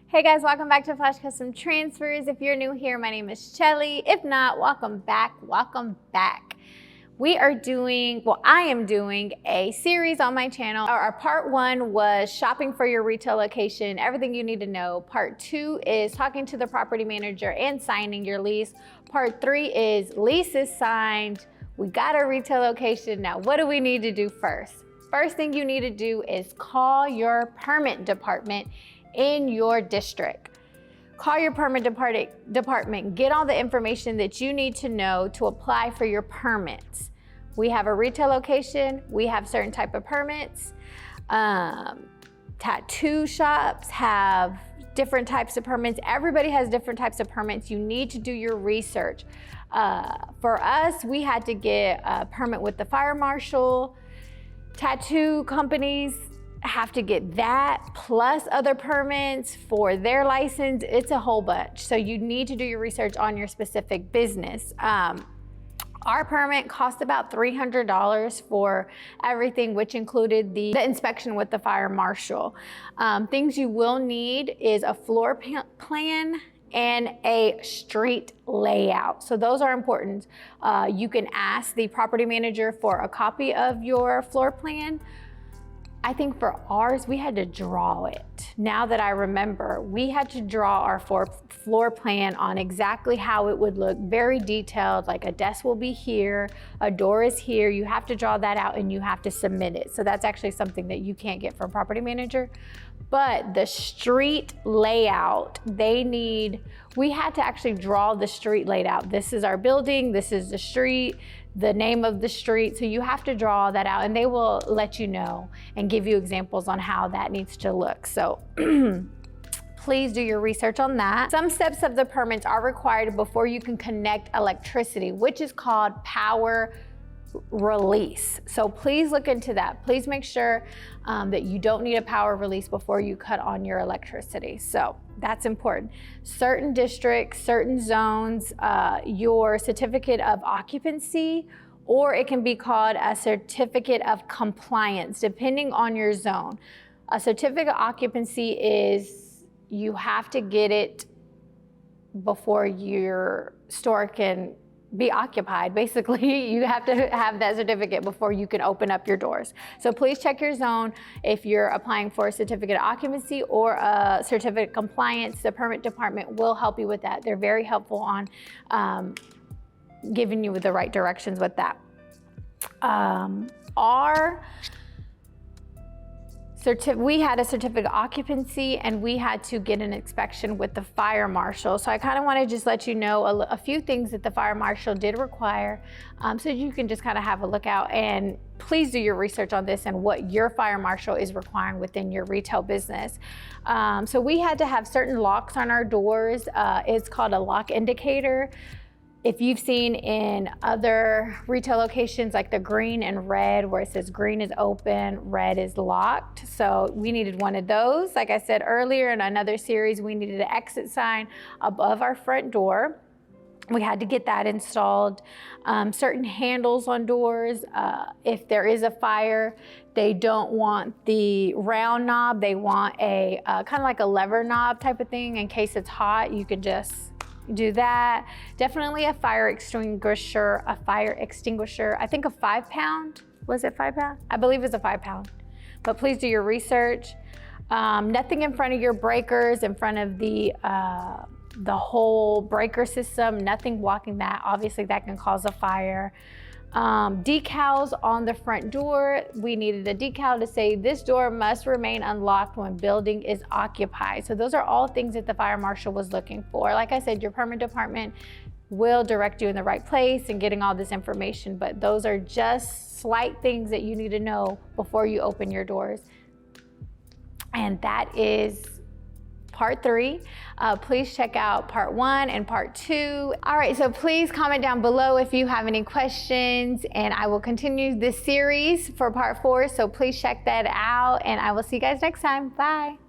Hey guys, welcome back to Flash Custom Transfers. If you're new here, my name is Shelly. If not, welcome back, welcome back. I am doing a series on my channel. Our part one was shopping for your retail location, everything you need to know. Part two is talking to the property manager and signing your lease. Part three is lease is signed. We got a retail location. Now, what do we need to do first? First thing you need to do is call your permit department in your district. Call your permit department, get all the information that you need to know to apply for your permits. We have a retail location, we have certain type of permits. Tattoo shops have different types of permits. Everybody has different types of permits. You need to do your research. For us, we had to get a permit with the fire marshal. Tattoo companies have to get that plus other permits for their license. It's a whole bunch. So you need to do your research on your specific business. Our permit cost about $300 for everything, which included the inspection with the fire marshal. Things you will need is a floor plan and a street layout. So those are important. You can ask the property manager for a copy of your floor plan. I think for ours, we had to draw it. Now that I remember, we had to draw our floor plan on exactly how it would look, very detailed, like a desk will be here, a door is here. You have to draw that out and you have to submit it. So that's actually something that you can't get from property manager. But the street layout, we had to actually draw the street laid out. This is our building, this is the street, the name of the street. So you have to draw that out and they will let you know and give you examples on how that needs to look. So please do your research on that. Some steps of the permits are required before you can connect electricity, which is called power release. So please look into that. Please make sure that you don't need a power release before you cut on your electricity. So that's important. Certain districts, certain zones, your certificate of occupancy, or it can be called a certificate of compliance, depending on your zone. A certificate of occupancy is you have to get it before your store can be occupied. Basically, you have to have that certificate before you can open up your doors. So please check your zone. If you're applying for a certificate of occupancy or a certificate of compliance, the permit department will help you with that. They're very helpful on giving you the right directions with that. We had a certificate of occupancy and we had to get an inspection with the fire marshal. So I kind of want to just let you know a few things that the fire marshal did require, so you can just kind of have a look out, and please do your research on this and what your fire marshal is requiring within your retail business. So we had to have certain locks on our doors. It's called a lock indicator. If you've seen in other retail locations like the green and red, where it says green is open, red is locked. So we needed one of those. Like I said earlier in another series, we needed an exit sign above our front door. We had to get that installed. Certain handles on doors, if there is a fire, they don't want the round knob. They want a kind of like a lever knob type of thing. In case it's hot, you could just do that. Definitely a fire extinguisher, I think a 5 pound, was it 5 pound? I believe it's a 5 pound, but please do your research. Nothing in front of your breakers, in front of the whole breaker system, nothing blocking that. Obviously that can cause a fire. Decals on the front door. We needed a decal to say this door must remain unlocked when building is occupied. So those are all things that the fire marshal was looking for. Like I said, your permit department will direct you in the right place and getting all this information, but those are just slight things that you need to know before you open your doors. And that is part 3. Please check out part 1 and part 2. All right, so please comment down below if you have any questions, and I will continue this series for part 4. So please check that out, and I will see you guys next time. Bye.